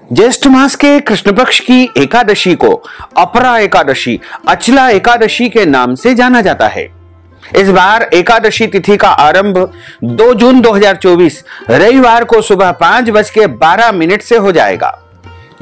ज्येष्ठ मास के कृष्ण पक्ष की एकादशी को अपरा एकादशी, अचला एकादशी के नाम से जाना जाता है। इस बार एकादशी तिथि का आरंभ 2 जून 2024 रविवार को सुबह 5:12 से हो जाएगा,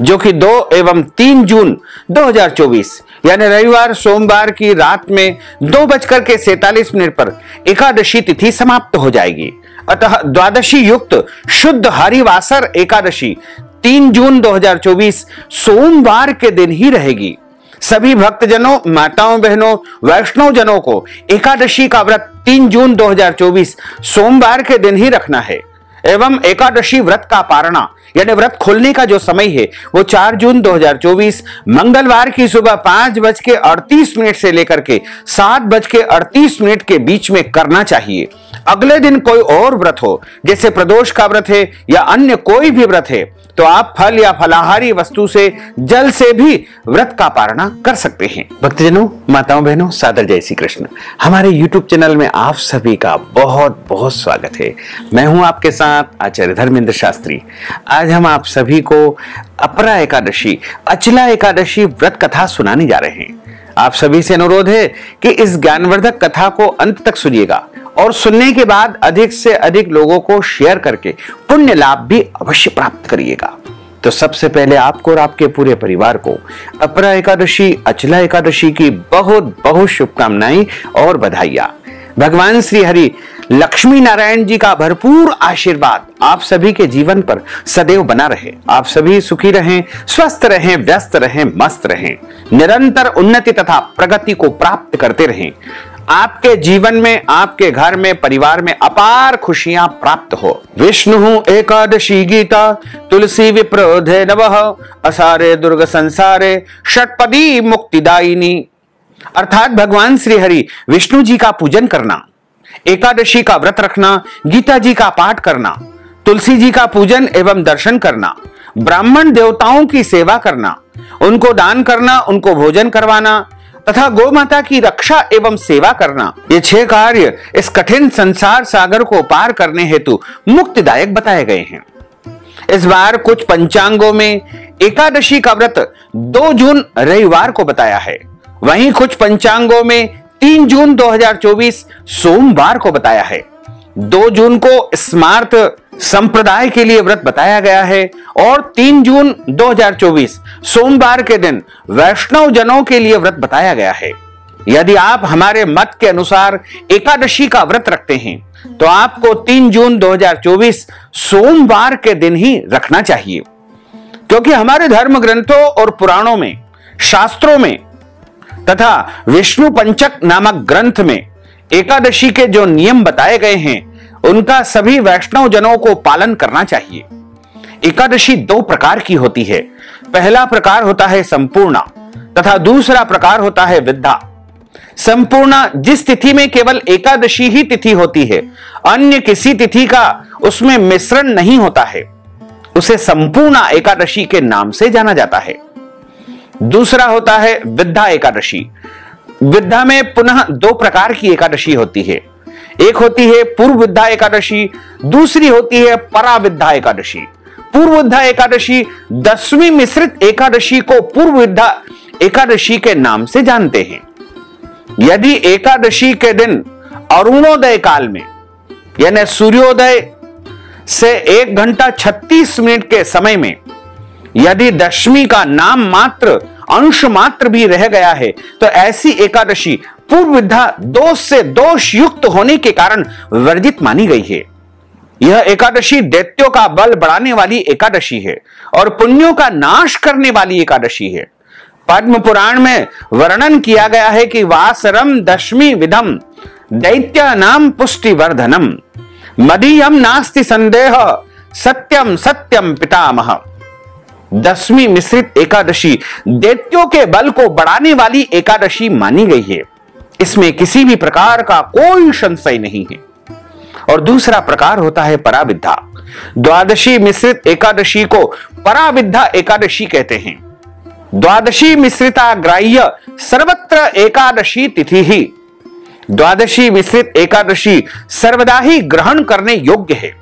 जो कि 2 एवं 3 जून 2024 यानी रविवार सोमवार की रात में 2:47 पर एकादशी तिथि समाप्त हो जाएगी। अतः द्वादशी युक्त शुद्ध हरिवासर एकादशी 3 जून 2024 सोमवार के दिन ही रहेगी। सभी भक्तजनों, माताओं, बहनों, वैष्णव जनों को एकादशी का व्रत 3 जून 2024 सोमवार के दिन ही रखना है एवं एकादशी व्रत का पारणा यानी व्रत खोलने का जो समय है वो 4 जून 2024 मंगलवार की सुबह 5:38 से लेकर के 7:38 के बीच में करना चाहिए। अगले दिन कोई और व्रत हो, जैसे प्रदोष का व्रत है या अन्य कोई भी व्रत है, तो आप फल या फलाहारी वस्तु से, जल से भी व्रत का पारणा कर सकते हैं। भक्तजनों, माताओं, बहनों, सादर जय श्री कृष्ण। हमारे YouTube चैनल में आप सभी का बहुत बहुत स्वागत है। मैं हूं आपके साथ आचार्य धर्मेंद्र शास्त्री। आज हम आप सभी को अपरा एकादशी, अचला एकादशी व्रत कथा सुनाने जा रहे हैं। आप सभी से अनुरोध है कि इस ज्ञानवर्धक कथा को अंत तक सुनिएगा और सुनने के बाद अधिक से अधिक लोगों को शेयर करके पुण्य लाभ भी अवश्य प्राप्त करिएगा। तो सबसे पहले आपको और आपके पूरे परिवार को अपरा एकादशी, अचला एकादशी की बहुत बहुत शुभकामनाएं और बधाइयां। भगवान श्री हरि लक्ष्मी नारायण जी का भरपूर आशीर्वाद आप सभी के जीवन पर सदैव बना रहे। आप सभी सुखी रहें, स्वस्थ रहें, व्यस्त रहें, मस्त रहें, निरंतर उन्नति तथा प्रगति को प्राप्त करते रहें। आपके जीवन में, आपके घर में, परिवार में अपार खुशियां प्राप्त हो। विष्णु एकादशी गीता तुलसी विप्रोधे नवः असारे दुर्ग संसारे षटपदी मुक्तिदायिनी। अर्थात भगवान श्री हरि विष्णु जी का पूजन करना, एकादशी का व्रत रखना, गीता जी का पाठ करना, तुलसी जी का पूजन एवं दर्शन करना, ब्राह्मण देवताओं की सेवा करना, उनको दान करना, उनको भोजन करवाना तथा गौ माता की रक्षा एवं सेवा करना, ये 6 कार्य इस कठिन संसार सागर को पार करने हेतु मुक्तिदायक बताए गए हैं। इस बार कुछ पंचांगों में एकादशी का व्रत 2 जून रविवार को बताया है, वहीं कुछ पंचांगों में 3 जून 2024 सोमवार को बताया है। 2 जून को स्मार्त संप्रदाय के लिए व्रत बताया गया है और 3 जून 2024 सोमवार के दिन वैष्णव जनों के लिए व्रत बताया गया है। यदि आप हमारे मत के अनुसार एकादशी का व्रत रखते हैं तो आपको 3 जून 2024 सोमवार के दिन ही रखना चाहिए, क्योंकि हमारे धर्म ग्रंथों और पुराणों में, शास्त्रों में तथा विष्णु पंचक नामक ग्रंथ में एकादशी के जो नियम बताए गए हैं उनका सभी वैष्णव जनों को पालन करना चाहिए। एकादशी 2 प्रकार की होती है। पहला प्रकार होता है संपूर्णा तथा दूसरा प्रकार होता है विद्धा। संपूर्णा जिस तिथि में केवल एकादशी ही तिथि होती है, अन्य किसी तिथि का उसमें मिश्रण नहीं होता है, उसे संपूर्णा एकादशी के नाम से जाना जाता है। दूसरा होता है विद्धा एकादशी। विद्धा में पुनः 2 प्रकार की एकादशी होती है। एक होती है पूर्व विद्धा एकादशी, दूसरी होती है पराविद्धा एकादशी। पूर्व विद्धा एकादशी 10वीं मिश्रित एकादशी को पूर्व विद्धा एकादशी के नाम से जानते हैं। यदि एकादशी के दिन अरुणोदय काल में यानी सूर्योदय से 1 घंटा 36 मिनट के समय में यदि दशमी का नाम मात्र, अंश मात्र भी रह गया है तो ऐसी एकादशी पूर्व विद्धा दोष से दोष युक्त होने के कारण वर्जित मानी गई है। यह एकादशी दैत्यों का बल बढ़ाने वाली एकादशी है और पुण्यों का नाश करने वाली एकादशी है। पद्म पुराण में वर्णन किया गया है कि वासरम दशमी विधम दैत्यानाम पुष्टिवर्धनम मदीयम नास्ति संदेह सत्यम सत्यम पितामह। 10वीं मिश्रित एकादशी दैत्यों के बल को बढ़ाने वाली एकादशी मानी गई है, इसमें किसी भी प्रकार का कोई संशय नहीं है। और दूसरा प्रकार होता है पराविद्धा। द्वादशी मिश्रित एकादशी को पराविद्धा एकादशी कहते हैं। द्वादशी मिश्रिता ग्राह्य सर्वत्र एकादशी तिथि ही। द्वादशी मिश्रित एकादशी सर्वदा ही ग्रहण करने योग्य है।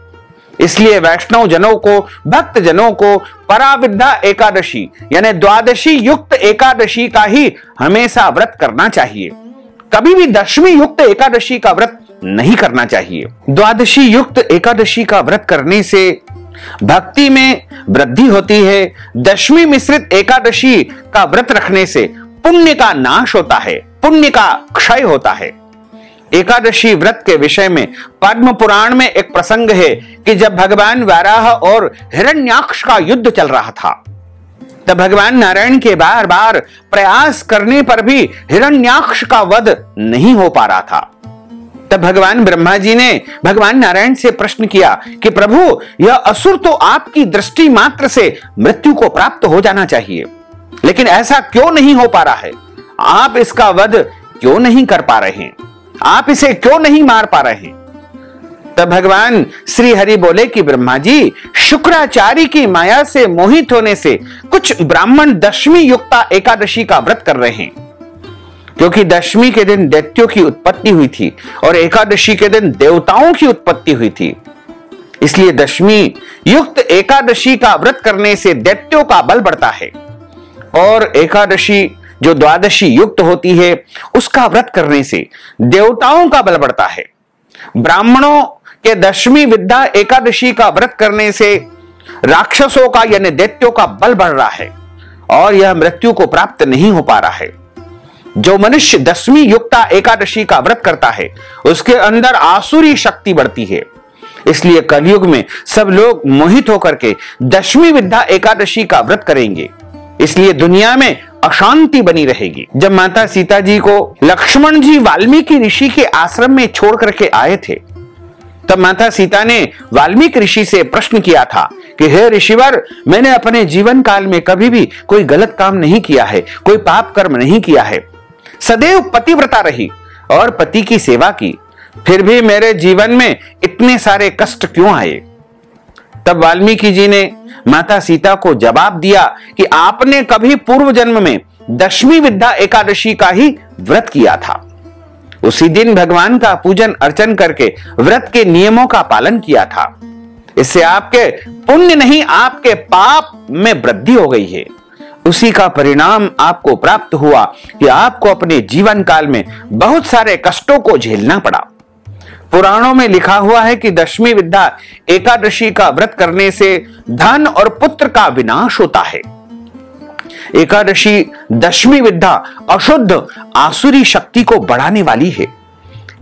इसलिए वैष्णव जनों को, भक्त जनों को पराविद्या एकादशी यानी द्वादशी युक्त एकादशी का ही हमेशा व्रत करना चाहिए। कभी भी दशमी युक्त एकादशी का व्रत नहीं करना चाहिए। द्वादशी युक्त एकादशी का व्रत करने से भक्ति में वृद्धि होती है। दशमी मिश्रित एकादशी का व्रत रखने से पुण्य का नाश होता है, पुण्य का क्षय होता है। एकादशी व्रत के विषय में पद्म पुराण में एक प्रसंग है कि जब भगवान वाराह और हिरण्याक्ष का युद्ध चल रहा था, तब भगवान नारायण के बार बार प्रयास करने पर भी हिरण्याक्ष का वध नहीं हो पा रहा था। तब भगवान ब्रह्मा जी ने भगवान नारायण से प्रश्न किया कि प्रभु, यह असुर तो आपकी दृष्टि मात्र से मृत्यु को प्राप्त हो जाना चाहिए, लेकिन ऐसा क्यों नहीं हो पा रहा है? आप इसका वध क्यों नहीं कर पा रहे हैं? आप इसे क्यों नहीं मार पा रहे हैं? तब भगवान श्री हरि बोले कि ब्रह्मा जी, शुक्राचार्य की माया से मोहित होने से कुछ ब्राह्मण दशमी युक्ता एकादशी का व्रत कर रहे हैं, क्योंकि दशमी के दिन दैत्यों की उत्पत्ति हुई थी और एकादशी के दिन देवताओं की उत्पत्ति हुई थी। इसलिए दशमी युक्त एकादशी का व्रत करने से दैत्यों का बल बढ़ता है और एकादशी जो द्वादशी युक्त होती है उसका व्रत करने से देवताओं का बल बढ़ता है। ब्राह्मणों के दशमी विद्या एकादशी का व्रत करने से राक्षसों का यानी दैत्यों का बल बढ़ रहा है और यह मृत्यु को प्राप्त नहीं हो पा रहा है। जो मनुष्य दशमी युक्ता एकादशी का व्रत करता है उसके अंदर आसुरी शक्ति बढ़ती है। इसलिए कलयुग में सब लोग मोहित होकर के दशमी विद्या एकादशी का व्रत करेंगे, इसलिए दुनिया में अशांति बनी रहेगी। जब माता सीता जी को लक्ष्मण जी वाल्मीकि ऋषि के आश्रम में छोड़ करके आए थे, तब माता सीता ने वाल्मीकि ऋषि से प्रश्न किया था कि हे ऋषिवर, मैंने अपने जीवन काल में कभी भी कोई गलत काम नहीं किया है, कोई पाप कर्म नहीं किया है, सदैव पतिव्रता रही और पति की सेवा की, फिर भी मेरे जीवन में इतने सारे कष्ट क्यों आए? तब वाल्मीकि जी ने माता सीता को जवाब दिया कि आपने कभी पूर्व जन्म में दशमी विद्या एकादशी का ही व्रत किया था। उसी दिन भगवान का पूजन अर्चन करके व्रत के नियमों का पालन किया था। इससे आपके पुण्य नहीं, आपके पाप में वृद्धि हो गई है। उसी का परिणाम आपको प्राप्त हुआ कि आपको अपने जीवन काल में बहुत सारे कष्टों को झेलना पड़ा। पुराणों में लिखा हुआ है कि दशमी विद्या एकादशी का व्रत करने से धन और पुत्र का विनाश होता है। एकादशी दशमी विद्या अशुद्ध आसुरी शक्ति को बढ़ाने वाली है,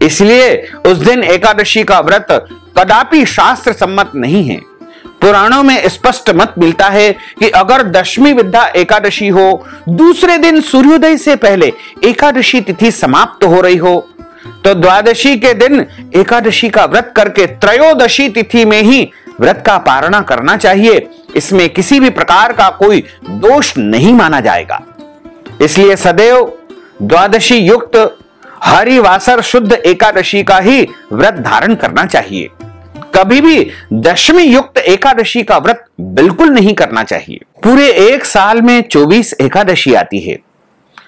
इसलिए उस दिन एकादशी का व्रत कदापि शास्त्र सम्मत नहीं है। पुराणों में स्पष्ट मत मिलता है कि अगर दशमी विद्या एकादशी हो, दूसरे दिन सूर्योदय से पहले एकादशी तिथि समाप्त हो रही हो, तो द्वादशी के दिन एकादशी का व्रत करके त्रयोदशी तिथि में ही व्रत का पारणा करना चाहिए। इसमें किसी भी प्रकार का कोई दोष नहीं माना जाएगा। इसलिए सदैव द्वादशी युक्त हरिवासर शुद्ध एकादशी का ही व्रत धारण करना चाहिए। कभी भी दशमी युक्त एकादशी का व्रत बिल्कुल नहीं करना चाहिए। पूरे एक साल में 24 एकादशी आती है,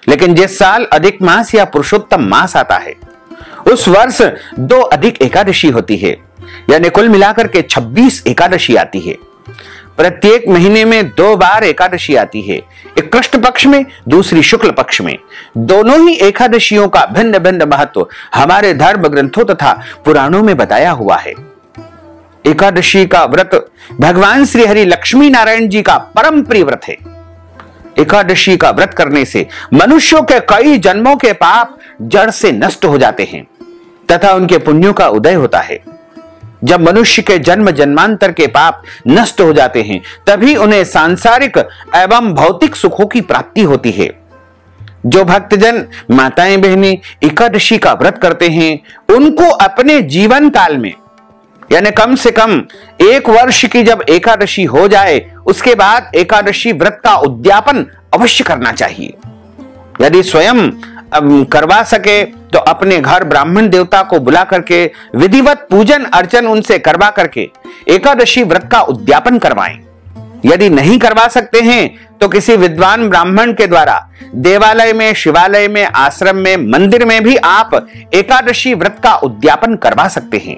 लेकिन जिस साल अधिक मास या पुरुषोत्तम मास आता है उस वर्ष 2 अधिक एकादशी होती है, यानी कुल मिलाकर के 26 एकादशी आती है। प्रत्येक महीने में 2 बार एकादशी आती है, एक कृष्ण पक्ष में, दूसरी शुक्ल पक्ष में। दोनों ही एकादशियों का भिन्न भिन्न महत्व हमारे धर्म ग्रंथों तथा पुराणों में बताया हुआ है। एकादशी का व्रत भगवान श्री हरि लक्ष्मी नारायण जी का परम प्रिय व्रत है। एकादशी का व्रत करने से मनुष्यों के कई जन्मों के पाप जड़ से नष्ट हो जाते हैं तथा उनके पुण्यों का उदय होता है। जब मनुष्य के जन्म जन्मांतर के पाप नष्ट हो जाते हैं, तभी उन्हें सांसारिक एवं भौतिक सुखों की प्राप्ति होती है। जो भक्तजन माताएं बहनें एकादशी का व्रत करते हैं, उनको अपने जीवन काल में यानी कम से कम 1 वर्ष की जब एकादशी हो जाए, उसके बाद एकादशी व्रत का उद्यापन अवश्य करना चाहिए। यदि स्वयं करवा सके तो अपने घर ब्राह्मण देवता को बुला करके विधिवत पूजन अर्चन उनसे करवा करके एकादशी व्रत का उद्यापन करवाएं। यदि नहीं करवा सकते हैं तो किसी विद्वान ब्राह्मण के द्वारा देवालय में, शिवालय में, आश्रम में, मंदिर में भी आप एकादशी व्रत का उद्यापन करवा सकते हैं।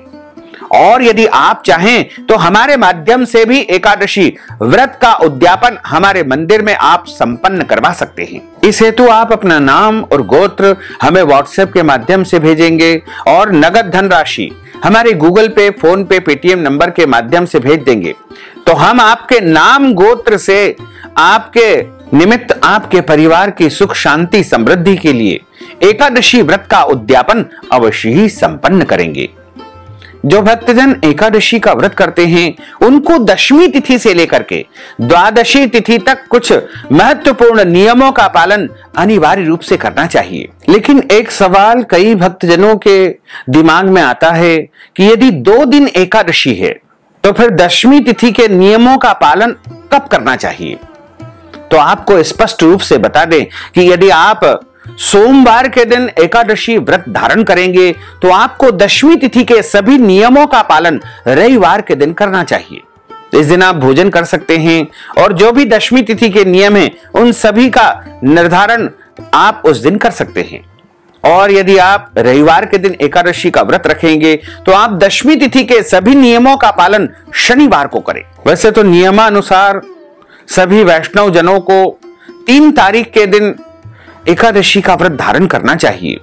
और यदि आप चाहें तो हमारे माध्यम से भी एकादशी व्रत का उद्यापन हमारे मंदिर में आप संपन्न करवा सकते हैं। इस हेतु आप अपना नाम और गोत्र हमें व्हाट्सएप के माध्यम से भेजेंगे और नगद धनराशि हमारे गूगल पे, फोन पे, पेटीएम नंबर के माध्यम से भेज देंगे तो हम आपके नाम गोत्र से आपके निमित्त आपके परिवार की सुख शांति समृद्धि के लिए एकादशी व्रत का उद्यापन अवश्य ही संपन्न करेंगे। जो भक्तजन एकादशी का व्रत करते हैं उनको दशमी तिथि से लेकर के द्वादशी तिथि तक कुछ महत्वपूर्ण नियमों का पालन अनिवार्य रूप से करना चाहिए। लेकिन एक सवाल कई भक्तजनों के दिमाग में आता है कि यदि 2 दिन एकादशी है तो फिर दशमी तिथि के नियमों का पालन कब करना चाहिए। तो आपको स्पष्ट रूप से बता दें कि यदि आप सोमवार के दिन एकादशी व्रत धारण करेंगे तो आपको दशमी तिथि के सभी नियमों का पालन रविवार के दिन करना चाहिए। इस दिन आप भोजन कर सकते हैं और जो भी दशमी तिथि के नियम हैं उन सभी का निर्धारण आप उस दिन कर सकते हैं। और यदि आप रविवार के दिन एकादशी का व्रत रखेंगे तो आप दशमी तिथि के सभी नियमों का पालन शनिवार को करें। वैसे तो नियमानुसार सभी वैष्णव जनों को 3 तारीख के दिन एकादशी का व्रत धारण करना चाहिए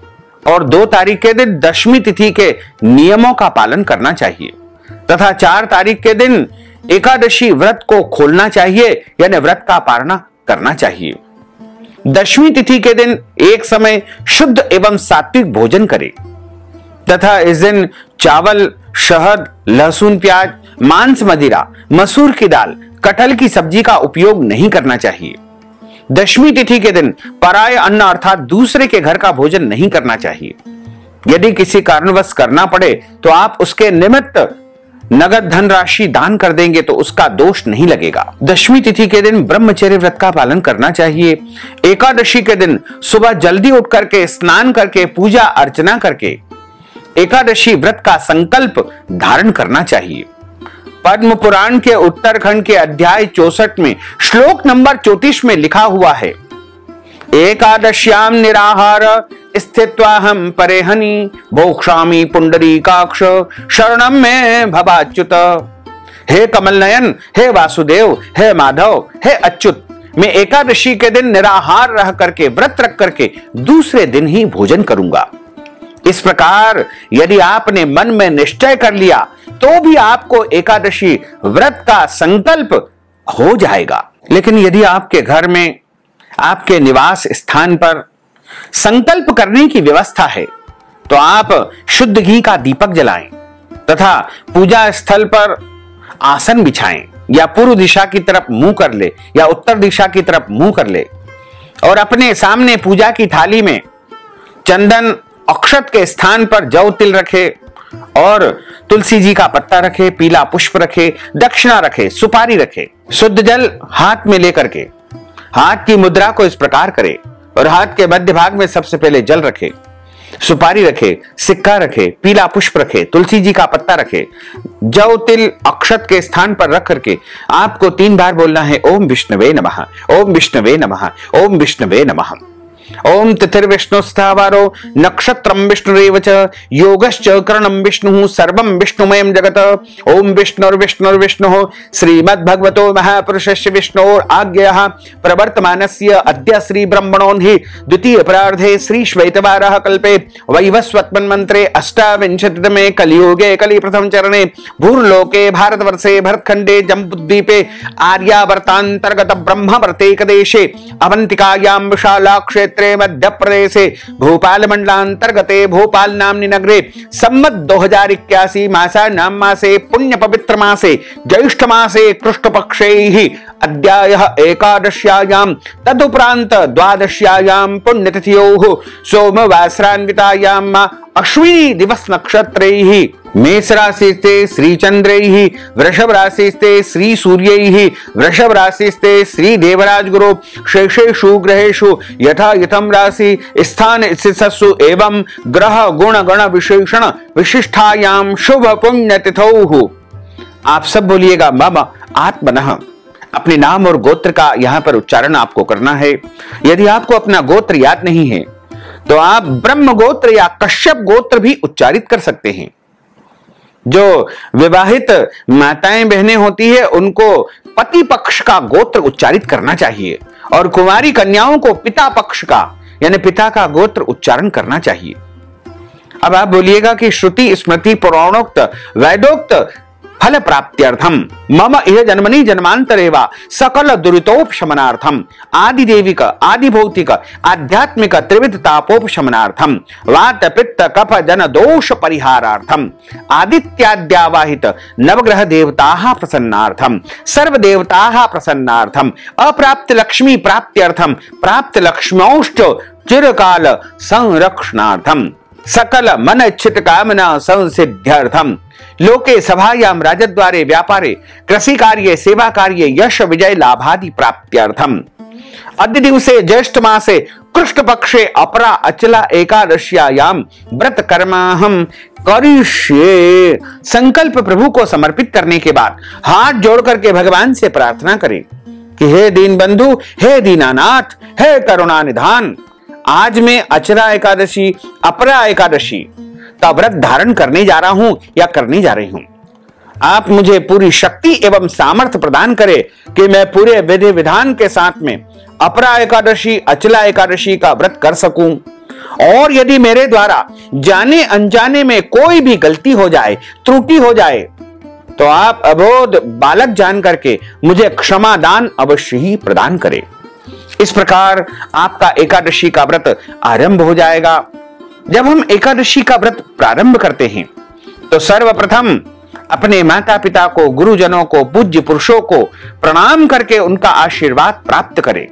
और 2 तारीख के दिन दशमी तिथि के नियमों का पालन करना चाहिए तथा 4 तारीख के दिन एकादशी व्रत को खोलना चाहिए यानी व्रत का पारणा करना चाहिए। दशमी तिथि के दिन एक समय शुद्ध एवं सात्विक भोजन करें तथा इस दिन चावल, शहद, लहसुन, प्याज, मांस, मदिरा, मसूर की दाल, कटहल की सब्जी का उपयोग नहीं करना चाहिए। दशमी तिथि के दिन पराय अन्न अर्थात दूसरे के घर का भोजन नहीं करना चाहिए। यदि किसी कारणवश करना पड़े तो आप उसके निमित्त नगद धनराशि दान कर देंगे तो उसका दोष नहीं लगेगा। दशमी तिथि के दिन ब्रह्मचर्य व्रत का पालन करना चाहिए। एकादशी के दिन सुबह जल्दी उठ करके स्नान करके पूजा अर्चना करके एकादशी व्रत का संकल्प धारण करना चाहिए। पद्म पुराण के उत्तरखंड के अध्याय 64 में श्लोक नंबर 34 में लिखा हुआ है, एकादश्याम निराहार स्थित्वाहम परेहनि भोक्ष्यामि पुंडरीकाक्ष शरणम में भवाच्युत। हे कमल नयन, हे वासुदेव, हे माधव, हे अच्युत, मैं एकादशी के दिन निराहार रह करके व्रत रख करके दूसरे दिन ही भोजन करूंगा। इस प्रकार यदि आपने मन में निश्चय कर लिया तो भी आपको एकादशी व्रत का संकल्प हो जाएगा। लेकिन यदि आपके घर में, आपके निवास स्थान पर संकल्प करने की व्यवस्था है तो आप शुद्ध घी का दीपक जलाएं तथा पूजा स्थल पर आसन बिछाएं या पूर्व दिशा की तरफ मुंह कर ले या उत्तर दिशा की तरफ मुंह कर ले और अपने सामने पूजा की थाली में चंदन अक्षत के स्थान पर जौ तिल रखे और तुलसी जी का पत्ता रखे, पीला पुष्प रखे, दक्षिणा रखे, सुपारी रखे, शुद्ध जल हाथ में लेकर के हाथ की मुद्रा को इस प्रकार करे और हाथ के मध्य भाग में सबसे पहले जल रखे, सुपारी रखे, सिक्का रखे, पीला पुष्प रखे, तुलसी जी का पत्ता रखे, जौ तिल अक्षत के स्थान पर रख करके आपको 3 बार बोलना है, ओम विष्णवे नमः, ओम विष्णवे नमः, ओम विष्णवे नमः। ओम तिथिर्विष्णु स्थावारो नक्षत्रम विष्णुरेव च योगश्च करणम विष्णु सर्वं विष्णुमयं जगत। ओम विष्णुर्विष्णुर्विष्णुः श्रीमद्भगवतो महापुरुषस्य विष्णोर आज्ञया प्रवर्तमानस्य अद्य श्री ब्रह्मणोहि द्वितीय प्रार्धे श्री श्वेतवारः कल्पे वैवस्वत्मन्मन्त्रे अष्टाविंशतितमे कलियुगे कलि प्रथम चरणे भूर्लोके भारतवर्षे भरतखंडे जम्बूद्वीपे आर्यावर्तांतर्गत ब्रह्मवर्तेकदेशे अवंतिकायां विशाला क्षेत्रे मध्य प्रदेशे भोपाल मंडलांतर्गते भोपाल नामनि नगरे सम्मत 2081 मासानां मासे पुण्य पवित्र मासे ज्येष्ठ मासे कृष्ण पक्षे अद्यायः एकादश्यायां तदुपरांत द्वादश्यायां पुण्यतिथ्योः सोमवासरान्वितायां अश्विनी दिवस नक्षत्रैः मेष राशिस्ते श्री चंद्रैः वृषभ राशिस्ते श्री सूर्यैः वृषभ राशिस्ते श्री देवराज गुरु शेषेषु ग्रहेषु यथा यथम राशि स्थान स्थितसु एवं ग्रह गुण गण विशेषण विशिष्टायाम शुभ पुण्य तिथौ। आप सब बोलिएगा मम आत्मनः। अपने नाम और गोत्र का यहां पर उच्चारण आपको करना है। यदि आपको अपना गोत्र याद नहीं है तो आप ब्रह्म गोत्र या कश्यप गोत्र भी उच्चारित कर सकते हैं। जो विवाहित माताएं बहनें होती है उनको पति पक्ष का गोत्र उच्चारित करना चाहिए और कुंवारी कन्याओं को पिता पक्ष का यानी पिता का गोत्र उच्चारण करना चाहिए। अब आप बोलिएगा कि श्रुति स्मृति पुराणोक्त वैदोक्त फल प्राप्त्यर्थम मम इह जन्मनि जन्मांतरेवा सकल दुरितोपशमनार्थम आदि देविक आदि भौतिक आध्यात्मिक त्रिविध तापोपशमनार्थम वात पित्त कफ जन दोष परिहारार्थम आदित्याद्यावाहित नवग्रह देवताः प्रसन्नार्थम सर्व देवताः प्रसन्नार्थम अप्राप्त लक्ष्मी प्राप्त्यर्थम प्राप्त लक्ष्म्योष्ट चिरकाल संरक्षणार्थम सकल मन इच्छित कामना संसिद्ध्यर्थम लोके सभायाम राजद्वारे व्यापारे कृषि कार्ये सेवा कार्ये यश विजय लाभादि प्राप्त्यर्थम अद्य दिवसे ज्येष्ठ मासे कृष्ण पक्षे अपरा अचला एकादश्यायाम व्रत कर्माहम करिष्ये। संकल्प प्रभु को समर्पित करने के बाद हाथ जोड़ करके भगवान से प्रार्थना करें कि हे दीन बंधु, हे दीनानाथ, हे करुणा निधान, आज मैं अचला एकादशी अपरा एकादशी का व्रत धारण करने जा रहा हूं या करने जा रही हूं। आप मुझे पूरी शक्ति एवं सामर्थ्य प्रदान करें कि मैं पूरे विधि विधान के साथ में अपरा एकादशी अचला एकादशी का व्रत कर सकूं। और यदि मेरे द्वारा जाने अनजाने में कोई भी गलती हो जाए, त्रुटि हो जाए, तो आप अबोध बालक जान करके मुझे क्षमा दान अवश्य ही प्रदान करें। इस प्रकार आपका एकादशी का व्रत आरंभ हो जाएगा। जब हम एकादशी का व्रत प्रारंभ करते हैं तो सर्वप्रथम अपने माता पिता को, गुरुजनों को, पूज्य पुरुषों को प्रणाम करके उनका आशीर्वाद प्राप्त करें,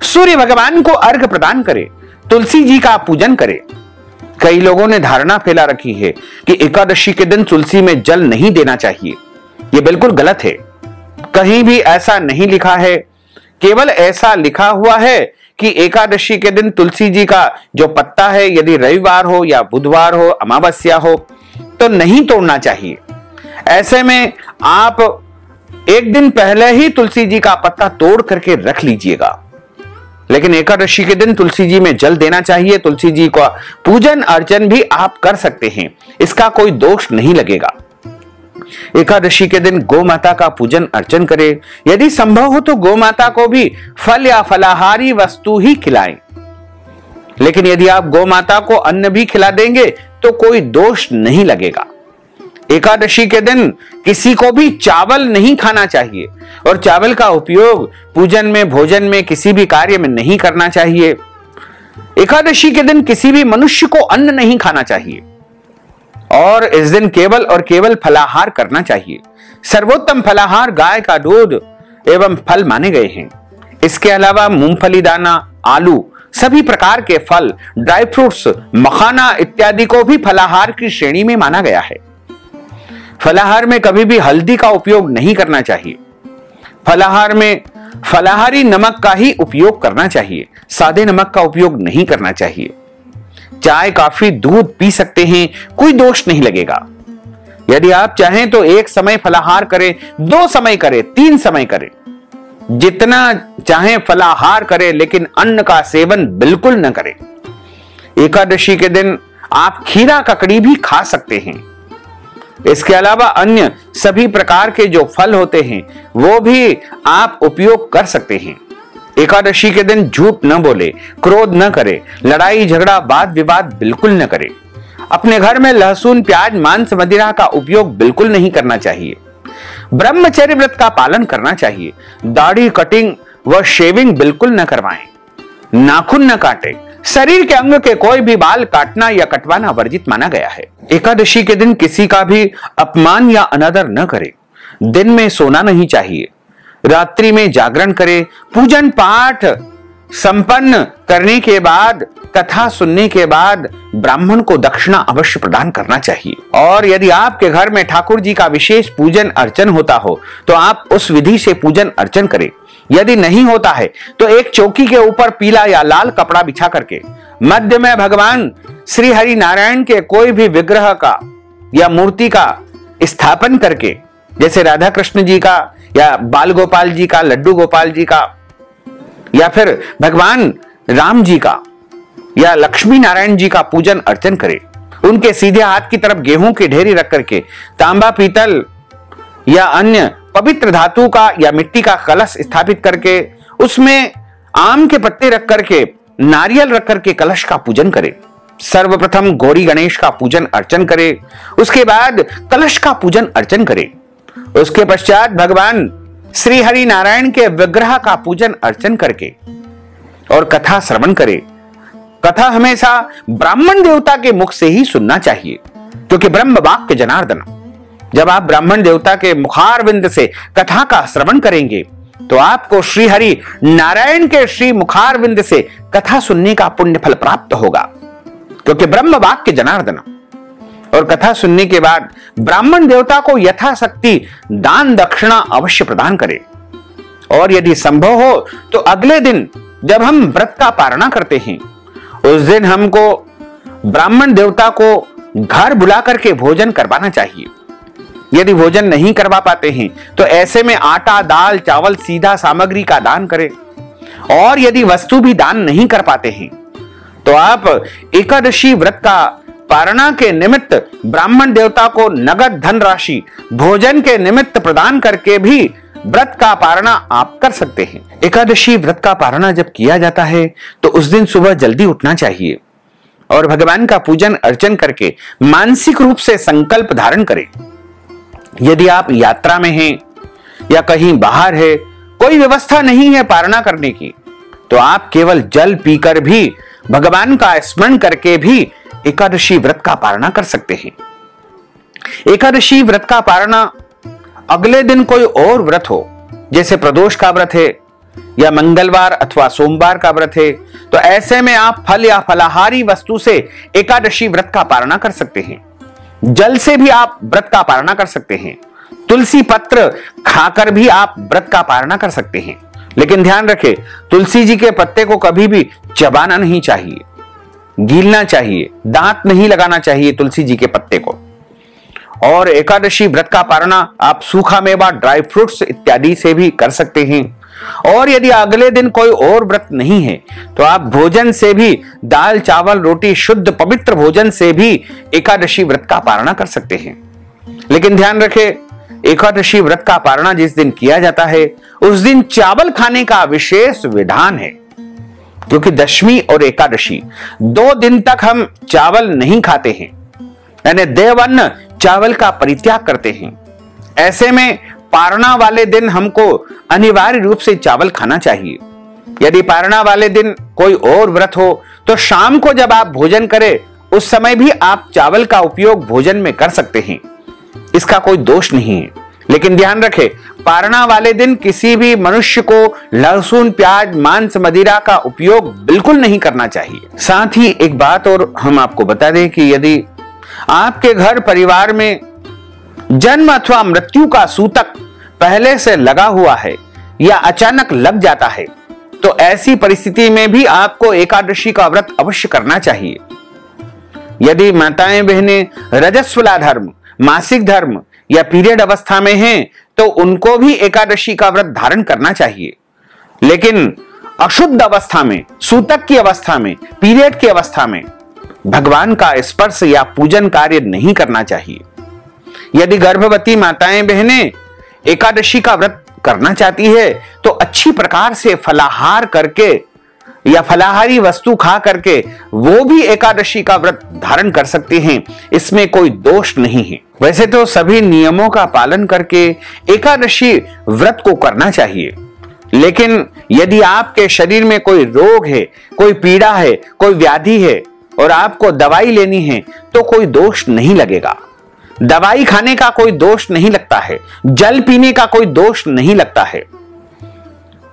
सूर्य भगवान को अर्घ्य प्रदान करें, तुलसी जी का पूजन करें। कई लोगों ने धारणा फैला रखी है कि एकादशी के दिन तुलसी में जल नहीं देना चाहिए। यह बिल्कुल गलत है। कहीं भी ऐसा नहीं लिखा है। केवल ऐसा लिखा हुआ है कि एकादशी के दिन तुलसी जी का जो पत्ता है, यदि रविवार हो या बुधवार हो, अमावस्या हो, तो नहीं तोड़ना चाहिए। ऐसे में आप एक दिन पहले ही तुलसी जी का पत्ता तोड़ करके रख लीजिएगा। लेकिन एकादशी के दिन तुलसी जी में जल देना चाहिए। तुलसी जी का पूजन अर्चन भी आप कर सकते हैं, इसका कोई दोष नहीं लगेगा। एकादशी के दिन गौ माता का पूजन अर्चन करें। यदि संभव हो तो गौ माता को भी फल या फलाहारी वस्तु ही खिलाएं। लेकिन यदि आप गौ माता को अन्न भी खिला देंगे तो कोई दोष नहीं लगेगा। एकादशी के दिन किसी को भी चावल नहीं खाना चाहिए और चावल का उपयोग पूजन में, भोजन में, किसी भी कार्य में नहीं करना चाहिए। एकादशी के दिन किसी भी मनुष्य को अन्न नहीं खाना चाहिए और इस दिन केवल और केवल फलाहार करना चाहिए। सर्वोत्तम फलाहार गाय का दूध एवं फल माने गए हैं। इसके अलावा मूंगफली दाना, आलू, सभी प्रकार के फल, ड्राई फ्रूट्स, मखाना इत्यादि को भी फलाहार की श्रेणी में माना गया है। फलाहार में कभी भी हल्दी का उपयोग नहीं करना चाहिए। फलाहार में फलाहारी नमक का ही उपयोग करना चाहिए, सादे नमक का उपयोग नहीं करना चाहिए। चाय, कॉफी, दूध पी सकते हैं, कोई दोष नहीं लगेगा। यदि आप चाहें तो एक समय फलाहार करें, 2 समय करें, 3 समय करें, जितना चाहें फलाहार करें, लेकिन अन्न का सेवन बिल्कुल न करें। एकादशी के दिन आप खीरा ककड़ी भी खा सकते हैं। इसके अलावा अन्य सभी प्रकार के जो फल होते हैं वो भी आप उपयोग कर सकते हैं। एकादशी के दिन झूठ न बोले, क्रोध न करे, लड़ाई झगड़ा वाद विवाद बिल्कुल न करे। अपने घर में लहसुन, प्याज, मांस, मदिरा का उपयोग बिल्कुल नहीं करना चाहिए। ब्रह्मचर्य व्रत का पालन करना चाहिए। दाढ़ी कटिंग व शेविंग बिल्कुल न करवाएं। नाखून न काटे। शरीर के अंग के कोई भी बाल काटना या कटवाना वर्जित माना गया है। एकादशी के दिन किसी का भी अपमान या अनादर न करे। दिन में सोना नहीं चाहिए। रात्रि में जागरण करें। पूजन पाठ संपन्न करने के बाद, कथा सुनने के बाद ब्राह्मण को दक्षिणा अवश्य प्रदान करना चाहिए। और यदि आपके घर में ठाकुर जी का विशेष पूजन अर्चन होता हो तो आप उस विधि से पूजन अर्चन करें। यदि नहीं होता है तो एक चौकी के ऊपर पीला या लाल कपड़ा बिछा करके मध्य में भगवान श्री हरि नारायण के कोई भी विग्रह का या मूर्ति का स्थापन करके, जैसे राधा कृष्ण जी का या बाल गोपाल जी का, लड्डू गोपाल जी का, या फिर भगवान राम जी का या लक्ष्मी नारायण जी का पूजन अर्चन करें उनके सीधे हाथ की तरफ गेहूं की ढेरी रख करके तांबा, पीतल या अन्य पवित्र धातु का या मिट्टी का कलश स्थापित करके उसमें आम के पत्ते रख करके, नारियल रख करके कलश का पूजन करें। सर्वप्रथम गौरी गणेश का पूजन अर्चन करें, उसके बाद कलश का पूजन अर्चन करें। उसके पश्चात भगवान श्री हरि नारायण के विग्रह का पूजन अर्चन करके और कथा श्रवण करें। कथा हमेशा ब्राह्मण देवता के मुख से ही सुनना चाहिए, क्योंकि ब्रह्म वाक्य जनार्दन। जब आप ब्राह्मण देवता के मुखारविंद से कथा का श्रवण करेंगे तो आपको श्री हरि नारायण के श्री मुखारविंद से कथा सुनने का पुण्य फल प्राप्त होगा, क्योंकि ब्रह्म वाक्य जनार्दन। और कथा सुनने के बाद ब्राह्मण देवता को यथाशक्ति दान दक्षिणा अवश्य प्रदान करें। और यदि संभव हो तो अगले दिन जब हम व्रत का पारणा करते हैं, उस दिन हमको ब्राह्मण देवता को घर बुला करके भोजन करवाना चाहिए। यदि भोजन नहीं करवा पाते हैं तो ऐसे में आटा, दाल, चावल, सीधा सामग्री का दान करें। और यदि वस्तु भी दान नहीं कर पाते हैं तो आप एकादशी व्रत का पारणा के निमित्त ब्राह्मण देवता को नगद धन राशि भोजन के निमित्त प्रदान करके भी व्रत का पारणा आप कर सकते हैं। एकादशी व्रत का पारणा जब किया जाता है तो उस दिन सुबह जल्दी उठना चाहिए और भगवान का पूजन अर्चन करके मानसिक रूप से संकल्प धारण करें। यदि आप यात्रा में हैं या कहीं बाहर है, कोई व्यवस्था नहीं है पारणा करने की, तो आप केवल जल पीकर भी भगवान का स्मरण करके भी एकादशी व्रत का पारणा कर सकते हैं। एकादशी व्रत का पारणा अगले दिन कोई और व्रत हो, जैसे प्रदोष का व्रत है या मंगलवार अथवा सोमवार का व्रत है, तो ऐसे में आप फल या फलाहारी वस्तु से एकादशी व्रत का पारणा कर सकते हैं। जल से भी आप व्रत का पारणा कर सकते हैं। तुलसी पत्र खाकर भी आप व्रत का पारणा कर सकते हैं। लेकिन ध्यान रखें, तुलसी जी के पत्ते को कभी भी चबाना नहीं चाहिए, गीलना चाहिए, दांत नहीं लगाना चाहिए तुलसी जी के पत्ते को। और एकादशी व्रत का पारणा आप सूखा मेवा, ड्राई फ्रूट्स इत्यादि से भी कर सकते हैं। और यदि अगले दिन कोई और व्रत नहीं है तो आप भोजन से भी, दाल, चावल, रोटी, शुद्ध पवित्र भोजन से भी एकादशी व्रत का पारणा कर सकते हैं। लेकिन ध्यान रखें, एकादशी व्रत का पारणा जिस दिन किया जाता है उस दिन चावल खाने का विशेष विधान है, क्योंकि दशमी और एकादशी 2 दिन तक हम चावल नहीं खाते हैं, यानी देवअन्न चावल का परित्याग करते हैं। ऐसे में पारणा वाले दिन हमको अनिवार्य रूप से चावल खाना चाहिए। यदि पारणा वाले दिन कोई और व्रत हो तो शाम को जब आप भोजन करें उस समय भी आप चावल का उपयोग भोजन में कर सकते हैं, इसका कोई दोष नहीं है। लेकिन ध्यान रखें, पारणा वाले दिन किसी भी मनुष्य को लहसुन, प्याज, मांस, मदिरा का उपयोग बिल्कुल नहीं करना चाहिए। साथ ही एक बात और हम आपको बता दें कि यदि आपके घर परिवार में जन्म अथवा मृत्यु का सूतक पहले से लगा हुआ है या अचानक लग जाता है तो ऐसी परिस्थिति में भी आपको एकादशी का व्रत अवश्य करना चाहिए। यदि माताएं बहनें रजस्वला धर्म, मासिक धर्म या पीरियड अवस्था में हैं तो उनको भी एकादशी का व्रत धारण करना चाहिए। लेकिन अशुद्ध अवस्था में, सूतक की अवस्था में, पीरियड की अवस्था में भगवान का स्पर्श या पूजन कार्य नहीं करना चाहिए। यदि गर्भवती माताएं बहनें एकादशी का व्रत करना चाहती है तो अच्छी प्रकार से फलाहार करके या फलाहारी वस्तु खा करके वो भी एकादशी का व्रत धारण कर सकते हैं, इसमें कोई दोष नहीं है। वैसे तो सभी नियमों का पालन करके एकादशी व्रत को करना चाहिए, लेकिन यदि आपके शरीर में कोई रोग है, कोई पीड़ा है, कोई व्याधि है और आपको दवाई लेनी है तो कोई दोष नहीं लगेगा। दवाई खाने का कोई दोष नहीं लगता है, जल पीने का कोई दोष नहीं लगता है।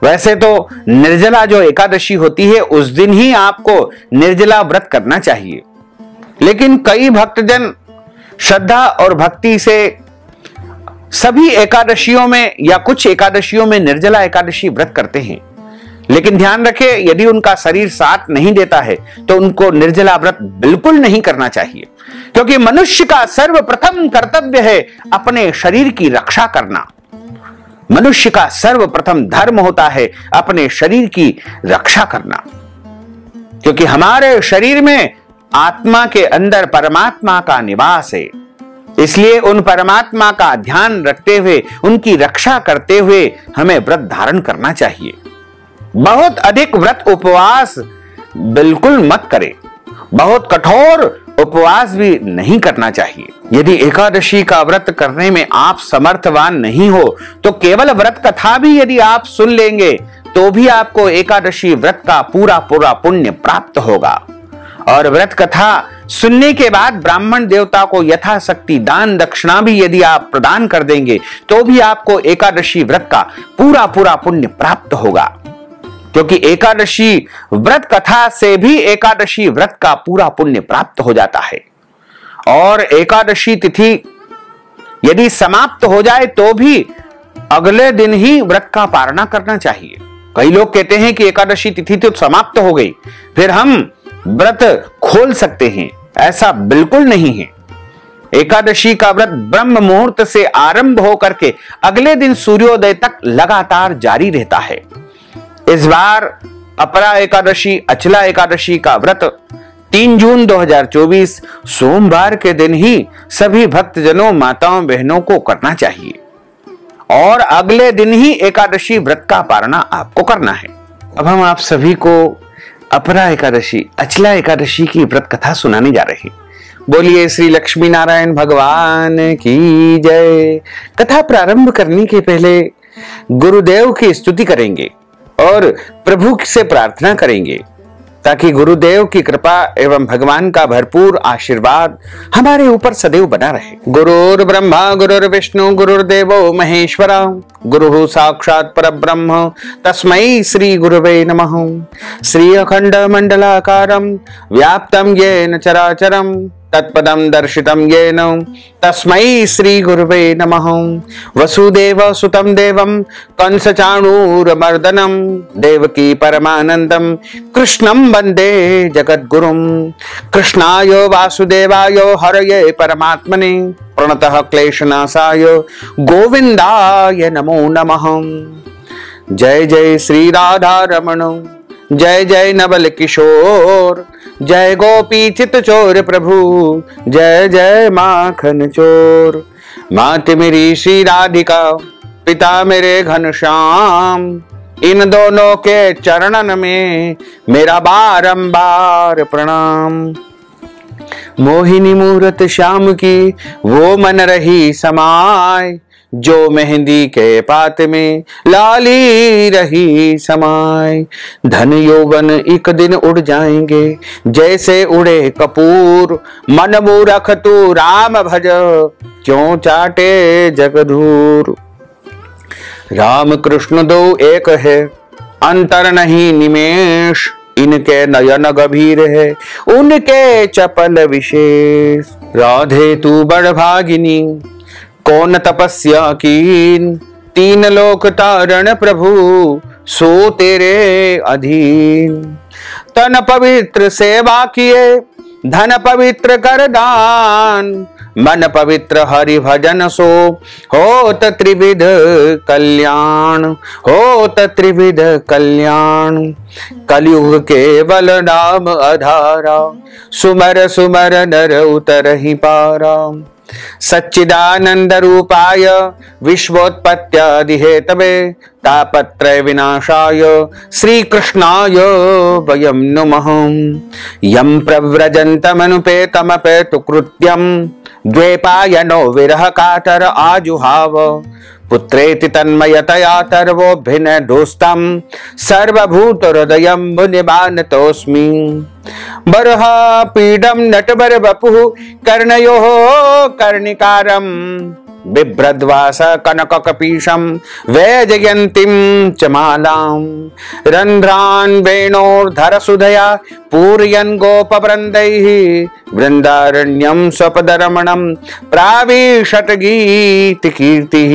वैसे तो निर्जला जो एकादशी होती है उस दिन ही आपको निर्जला व्रत करना चाहिए, लेकिन कई भक्तजन श्रद्धा और भक्ति से सभी एकादशियों में या कुछ एकादशियों में निर्जला एकादशी व्रत करते हैं। लेकिन ध्यान रखें, यदि उनका शरीर साथ नहीं देता है तो उनको निर्जला व्रत बिल्कुल नहीं करना चाहिए, क्योंकि मनुष्य का सर्वप्रथम कर्तव्य है अपने शरीर की रक्षा करना। मनुष्य का सर्वप्रथम धर्म होता है अपने शरीर की रक्षा करना, क्योंकि हमारे शरीर में आत्मा के अंदर परमात्मा का निवास है। इसलिए उन परमात्मा का ध्यान रखते हुए, उनकी रक्षा करते हुए हमें व्रत धारण करना चाहिए। बहुत अधिक व्रत उपवास बिल्कुल मत करें। बहुत कठोर उपवास भी नहीं करना चाहिए। यदि एकादशी का व्रत करने में आप समर्थवान नहीं हो तो केवल व्रत कथा भी यदि आप सुन लेंगे तो भी आपको एकादशी व्रत का पूरा पूरा पुण्य प्राप्त होगा। और व्रत कथा सुनने के बाद ब्राह्मण देवता को यथाशक्ति दान दक्षिणा भी यदि आप प्रदान कर देंगे तो भी आपको एकादशी व्रत का पूरा पूरा पुण्य प्राप्त होगा। क्योंकि एकादशी व्रत कथा से भी एकादशी व्रत का पूरा पुण्य प्राप्त हो जाता है। और एकादशी तिथि यदि समाप्त हो जाए तो भी अगले दिन ही व्रत का पारणा करना चाहिए। कई लोग कहते हैं कि एकादशी तिथि तो समाप्त हो गई, फिर हम व्रत खोल सकते हैं। ऐसा बिल्कुल नहीं है। एकादशी का व्रत ब्रह्म मुहूर्त से आरंभ होकर के अगले दिन सूर्योदय तक लगातार जारी रहता है। इस बार अपरा एकादशी, अचला एकादशी का व्रत 3 जून 2024 सोमवार के दिन ही सभी भक्तजनों, माताओं, बहनों को करना चाहिए और अगले दिन ही एकादशी व्रत का पारणा आपको करना है। अब हम आप सभी को अपरा एकादशी, अचला एकादशी की व्रत कथा सुनाने जा रहे हैं। बोलिए श्री लक्ष्मी नारायण भगवान की जय। कथा प्रारंभ करने के पहले गुरुदेव की स्तुति करेंगे और प्रभु से प्रार्थना करेंगे ताकि गुरुदेव की कृपा एवं भगवान का भरपूर आशीर्वाद हमारे ऊपर सदैव बना रहे। गुरुर् ब्रह्मा गुरुर्विष्णु गुरुर्देवो महेश्वरा, गुरुः साक्षात् परब्रह्म तस्मै श्री गुरुवे नमः। श्री अखंड मंडलाकारं व्याप्तं येन चराचरं तत्पदं दर्शितं येन तस्मै श्री गुरुवे नमः। वसुदेव सुतं देवं कंसचाणूरमर्दनं देवकी परमानंदं कृष्णं वंदे जगद्गुरुं। कृष्णाय वासुदेवाय हरये परमात्मने प्रणतः क्लेशनाशाय गोविंदाय नमो नमः। जय जय श्री राधा रमण, जय जय नवल किशोर, जय गोपी चित चोर प्रभु, जय जय माखन चोर। मात मेरी श्री राधिका, पिता मेरे घनश्याम, इन दोनों के चरणन में मेरा बारंबार प्रणाम। मोहिनी मूरत श्याम की वो मन रही समाय, जो मेहंदी के पात में लाली रही समाय। धन यौवन एक दिन उड़ जाएंगे जैसे उड़े कपूर, मन मूरख तू राम भज क्यों चाटे जगधूर। राम कृष्ण दो एक है अंतर नहीं निमेष, इनके नयन गंभीर है उनके चपल विशेष। राधे तू बड़ भागिनी कौन तपस्या कीन, तीन लोक तारण प्रभु सो तेरे अधीन। तन पवित्र सेवा किए धन पवित्र कर दान, मन पवित्र हरि भजन सो होत त्रिविध कल्याण, होत त्रिविध कल्याण। कलयुग केवल नाम आधारा, सुमर सुमर नर उतरहि पारा। सच्चिदानंद रूपाय विश्वोत्पत्त्यादि हेतवे, तापत्रय विनाशाय श्री कृष्णाय वयं नुमः। यं प्रव्रजन्तमनुपेतमपेतु कृत्यं, द्वैपायनो विरह कातर आजुहाव। पुत्रेति तन्मयतया तर्वोऽभिनदोस्तं, सर्वभूत हृदयं मुनिमानतोऽस्मि। बर्ह पीडं नटवर वपुः कर्णयोः कर्णिकारं, बिभ्रद्वास कनक कपीशं वैजयन्तीं च मालां। रन्ध्रान् वेणोर्धर सुधया पूरयन् गोपवृन्दैः, वृन्दारण्यं स्वपदरमणं प्राविशत् गीतिकीर्तिः।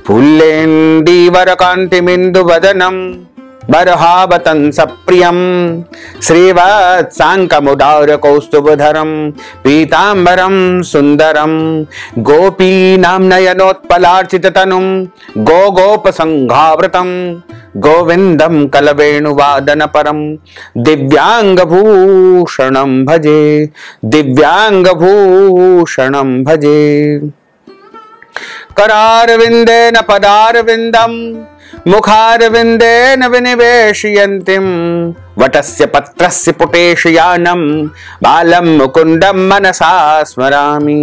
फुल्लेन्दीवरकान्तिमिन्दुवदनं बर्हावतंस प्रियं, श्रीवत्साङ्कमुदारकौस्तुभधरं पीताम्बरं सुन्दरं। गोपीनां नयनोत्पलार्चिततनुं गोगोपसङ्घावृतं, गोविंदम कलवेणुवादन परम दिव्यांग भूषणम भजे, दिव्यांग भूषणम भजे। करारविंदेन पदारविंदम मुखारविंदेन विनिवेशयन्तीं वटस्य पत्रस्य पुटेशयानं बालं मुकुंदम मनसा स्मरामि।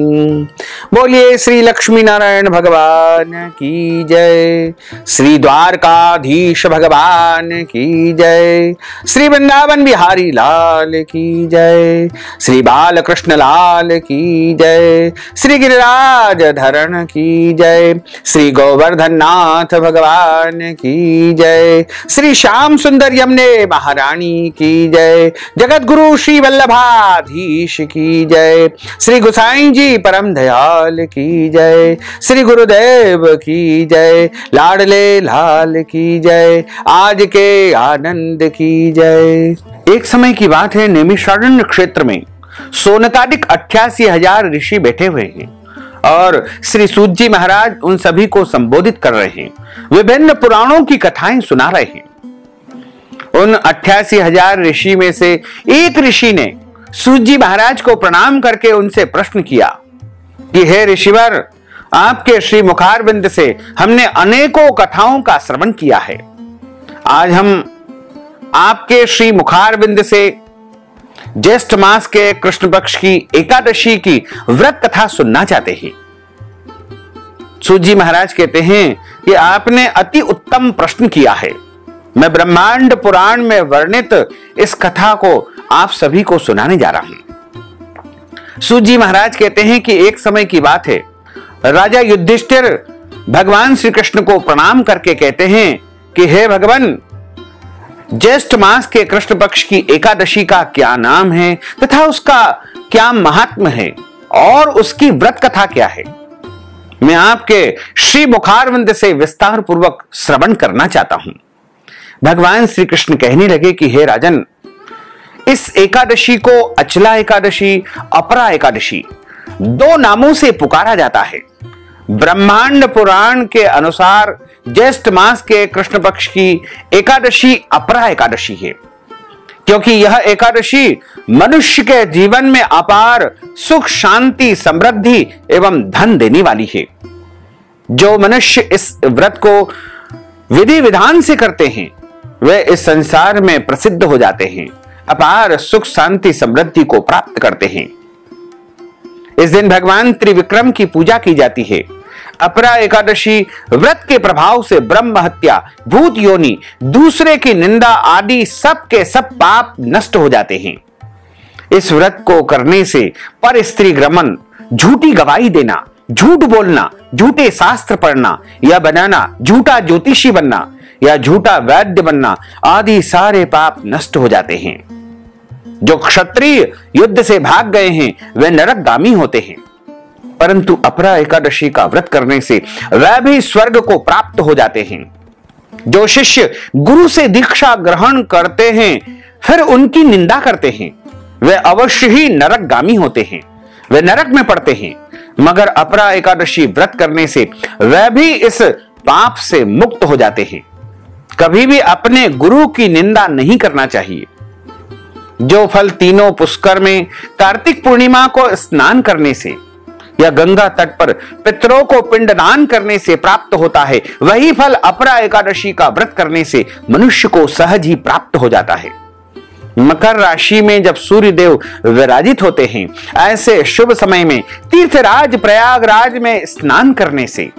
बोलिए श्री लक्ष्मी नारायण भगवान की जय, श्री द्वारकाधीश भगवान की जय, श्री वृंदावन बिहारी लाल की जय, श्री बालकृष्ण लाल की जय, श्री गिरिराज धरण की जय, श्री गोवर्धन नाथ भगवान की जय, श्री श्याम सुंदर यमुने महारानी की जय, जगत गुरु श्री वल्लभाधीश की जय, श्री गोसाई जी परम दयाल की जय, श्री गुरुदेव की जय, लाडले लाल की जय, आज के आनंद की जय। एक समय की बात है, नैमिषारण्य क्षेत्र में सोनकादिक 88,000 ऋषि बैठे हुए हैं और श्री सूत जी महाराज उन सभी को संबोधित कर रहे हैं, विभिन्न पुराणों की कथाएं सुना रहे हैं। उन 88,000 ऋषि में से एक ऋषि ने सूत जी महाराज को प्रणाम करके उनसे प्रश्न किया कि हे ऋषिवर, आपके श्री मुखारविंद से हमने अनेकों कथाओं का श्रवण किया है। आज हम आपके श्री मुखारविंद से ज्येष्ठ मास के कृष्ण पक्ष की एकादशी की व्रत कथा सुनना चाहते हैं। सूत जी महाराज कहते हैं कि आपने अति उत्तम प्रश्न किया है। मैं ब्रह्मांड पुराण में वर्णित इस कथा को आप सभी को सुनाने जा रहा हूं। सूत जी महाराज कहते हैं कि एक समय की बात है, राजा युधिष्ठिर भगवान श्री कृष्ण को प्रणाम करके कहते हैं कि हे भगवान, ज्येष्ठ मास के कृष्ण पक्ष की एकादशी का क्या नाम है तथा उसका क्या महात्म है और उसकी व्रत कथा क्या है। मैं आपके श्री मुखारविंद से विस्तार पूर्वक श्रवण करना चाहता हूं। भगवान श्री कृष्ण कहने लगे कि हे राजन, इस एकादशी को अचला एकादशी, अपरा एकादशी दो नामों से पुकारा जाता है। ब्रह्मांड पुराण के अनुसार ज्येष्ठ मास के कृष्ण पक्ष की एकादशी अपरा एकादशी है, क्योंकि यह एकादशी मनुष्य के जीवन में अपार सुख, शांति, समृद्धि एवं धन देने वाली है। जो मनुष्य इस व्रत को विधि विधान से करते हैं वे इस संसार में प्रसिद्ध हो जाते हैं, अपार सुख, शांति, समृद्धि को प्राप्त करते हैं। इस दिन भगवान त्रिविक्रम की पूजा की जाती है। अपरा एकादशी व्रत के प्रभाव से ब्रह्म हत्या, भूत योनि, दूसरे की निंदा आदि सब के सब पाप नष्ट हो जाते हैं। इस व्रत को करने से पर स्त्री गमन, झूठी गवाही देना, झूठ बोलना, झूठे शास्त्र पढ़ना या बनाना, झूठा ज्योतिषी बनना या झूठा वैद्य बनना आदि सारे पाप नष्ट हो जाते हैं। जो क्षत्रिय युद्ध से भाग गए हैं वे नरकगामी होते हैं, परंतु अपरा एकादशी का व्रत करने से वह भी स्वर्ग को प्राप्त हो जाते हैं। जो शिष्य गुरु से दीक्षा ग्रहण करते हैं फिर उनकी निंदा करते हैं वे अवश्य ही नरकगामी होते हैं, वे नरक में पड़ते हैं। मगर अपरा एकादशी व्रत करने से वह भी इस पाप से मुक्त हो जाते हैं। कभी भी अपने गुरु की निंदा नहीं करना चाहिए। जो फल तीनों पुष्कर में कार्तिक पूर्णिमा को स्नान करने से या गंगा तट पर पितरों को पिंडदान करने से प्राप्त होता है, वही फल अपरा एकादशी का व्रत करने से मनुष्य को सहज ही प्राप्त हो जाता है। मकर राशि में जब सूर्य देव विराजित होते हैं, ऐसे शुभ समय में तीर्थराज प्रयागराज में स्नान करने से,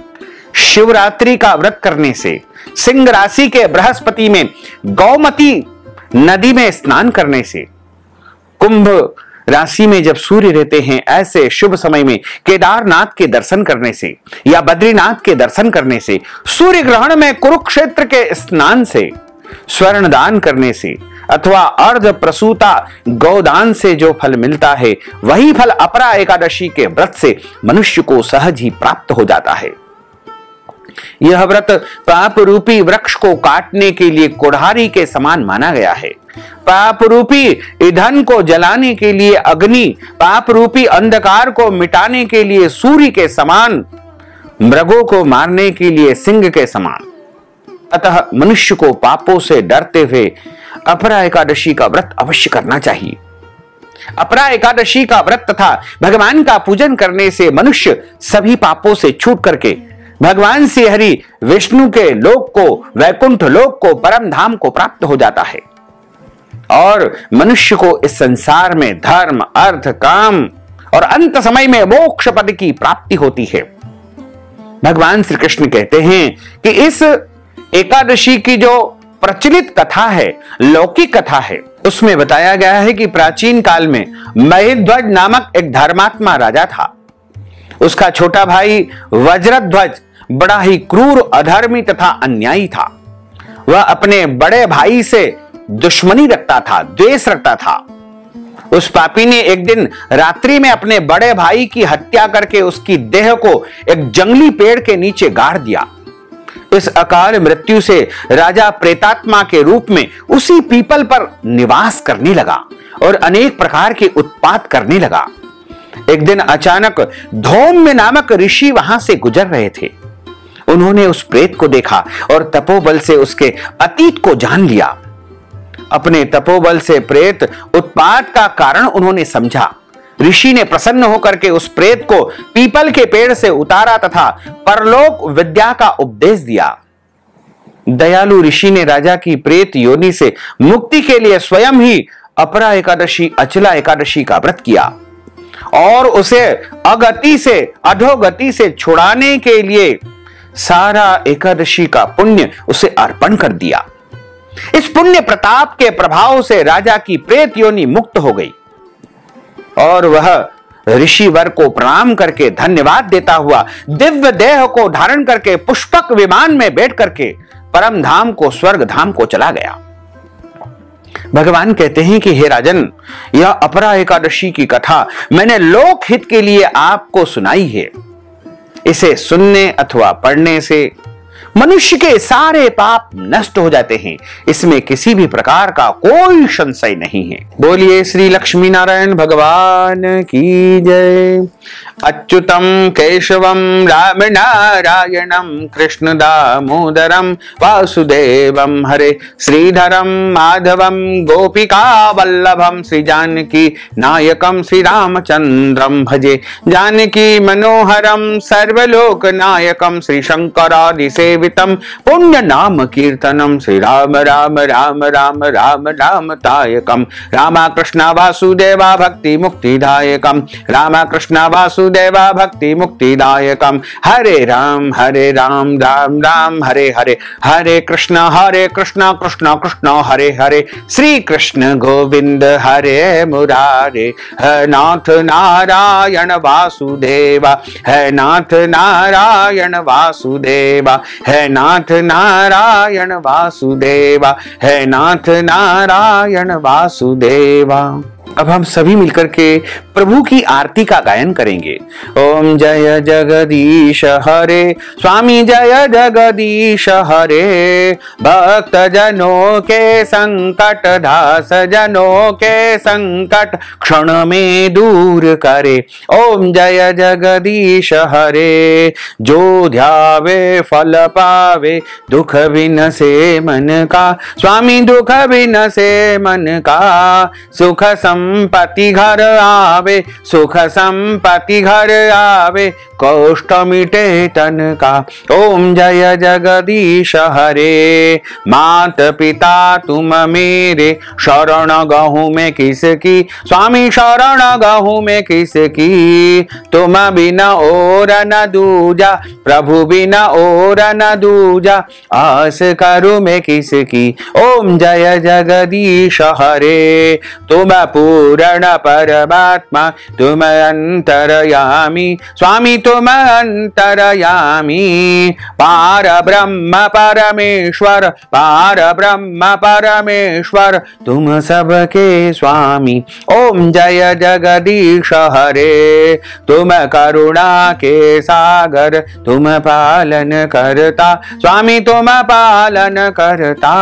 शिवरात्रि का व्रत करने से, सिंह राशि के बृहस्पति में गौमती नदी में स्नान करने से, कुंभ राशि में जब सूर्य रहते हैं ऐसे शुभ समय में केदारनाथ के दर्शन करने से या बद्रीनाथ के दर्शन करने से, सूर्य ग्रहण में कुरुक्षेत्र के स्नान से, स्वर्ण दान करने से अथवा अर्ध प्रसूता गौदान से जो फल मिलता है वही फल अपरा एकादशी के व्रत से मनुष्य को सहज ही प्राप्त हो जाता है। यह व्रत पाप रूपी वृक्ष को काटने के लिए कुल्हाड़ी के समान माना गया है। पाप रूपी ईंधन को जलाने के लिए अग्नि, पाप रूपी अंधकार को मिटाने के लिए सूर्य के समान, मृगों को मारने के लिए सिंह के समान। अतः मनुष्य को पापों से डरते हुए अपरा एकादशी का व्रत अवश्य करना चाहिए। अपरा एकादशी का व्रत तथा भगवान का पूजन करने से मनुष्य सभी पापों से छूट करके भगवान श्री हरि विष्णु के लोक को, वैकुंठ लोक को, परम धाम को प्राप्त हो जाता है और मनुष्य को इस संसार में धर्म, अर्थ, काम और अंत समय में मोक्ष पद की प्राप्ति होती है। भगवान श्री कृष्ण कहते हैं कि इस एकादशी की जो प्रचलित कथा है, लौकिक कथा है, उसमें बताया गया है कि प्राचीन काल में महिध्वज नामक एक धर्मात्मा राजा था। उसका छोटा भाई वज्रध्वज बड़ा ही क्रूर, अधर्मी तथा अन्यायी था। वह अपने बड़े भाई से दुश्मनी रखता था, द्वेष रखता था। उस पापी ने एक दिन रात्रि में अपने बड़े भाई की हत्या करके उसकी देह को एक जंगली पेड़ के नीचे गाड़ दिया। इस अकाल मृत्यु से राजा प्रेतात्मा के रूप में उसी पीपल पर निवास करने लगा और अनेक प्रकार के उत्पात करने लगा। एक दिन अचानक धौम्य नामक ऋषि वहां से गुजर रहे थे। उन्होंने उस प्रेत को देखा और तपोबल से उसके अतीत को जान लिया। अपने तपोबल से प्रेत उत्पात का कारण उन्होंने समझा। ऋषि ने प्रसन्न होकर के उस प्रेत को पीपल के पेड़ से उतारा तथा परलोक विद्या का उपदेश दिया। दयालु ऋषि ने राजा की प्रेत योनि से मुक्ति के लिए स्वयं ही अपरा एकादशी, अचला एकादशी का व्रत किया और उसे अगति से, अधोगति से छुड़ाने के लिए सारा एकादशी का पुण्य उसे अर्पण कर दिया। इस पुण्य प्रताप के प्रभाव से राजा की प्रेत योनि मुक्त हो गई और वह ऋषि वर को प्रणाम करके धन्यवाद देता हुआ दिव्य देह को धारण करके पुष्पक विमान में बैठ करके परम धाम को, स्वर्ग धाम को चला गया। भगवान कहते हैं कि हे राजन, यह अपरा एकादशी की कथा मैंने लोक हित के लिए आपको सुनाई है। इसे सुनने अथवा पढ़ने से मनुष्य के सारे पाप नष्ट हो जाते हैं, इसमें किसी भी प्रकार का कोई संशय नहीं है। बोलिए श्री लक्ष्मी नारायण भगवान की जय। अच्युतम केशवम राम नारायणम कृष्ण दामोदरम वासुदेवम हरे श्रीधरम माधवम गोपिका वल्लभम श्री जानकी नायकम श्री रामचंद्रम भजे। जानकी मनोहरम सर्वलोक नायकम श्री शंकरादि सेवितम पुण्य नाम कीर्तनम श्री राम राम राम राम राम राम तायकम। रामा कृष्ण वासुदेवा भक्ति मुक्तिदायकम। रामा कृष्ण वासुदेवा भक्ति मुक्तिदायकम। हरे राम राम राम हरे हरे, हरे कृष्ण कृष्ण कृष्ण हरे हरे। श्री कृष्ण गोविंद हरे मुरारे। है नाथ नारायण वासुदेवा, है नाथ नारायण वासुदेवा, है नाथ नारायण वासुदेवा, है नाथ नारायण वासुदेवा। अब हम सभी मिलकर के प्रभु की आरती का गायन करेंगे। ओम जय जगदीश हरे, स्वामी जय जगदीश हरे। भक्त जनों के संकट, दास जनों के संकट क्षण में दूर करे। ओम जय जगदीश हरे। जो ध्यावे फल पावे, दुख बिन से मन का। स्वामी दुख बिन से मन का। सुख संपत्ति घर आवे, सुख संपत्ति घर आवे। कष्ट मिटे तन का। ओम जय जगदीश हरे। मात पिता तुम मेरे, शरण गहूं में किसकी। स्वामी शरण गहूं में किसकी। तुम बिना और न दूजा, प्रभु बिना और न दूजा। आस करूं मैं किसकी। ओम जय जगदीश हरे। तुम पूर्ण परमात्मा, तुम अंतरयामी। स्वामी तुम अंतरयामी। पार ब्रह्म परमेश्वर, पार ब्रह्म परमेश्वर। तुम सबके स्वामी। ओम जय जगदीश हरे। तुम करुणा के सागर, तुम पालन करता। स्वामी तुम पालन करता।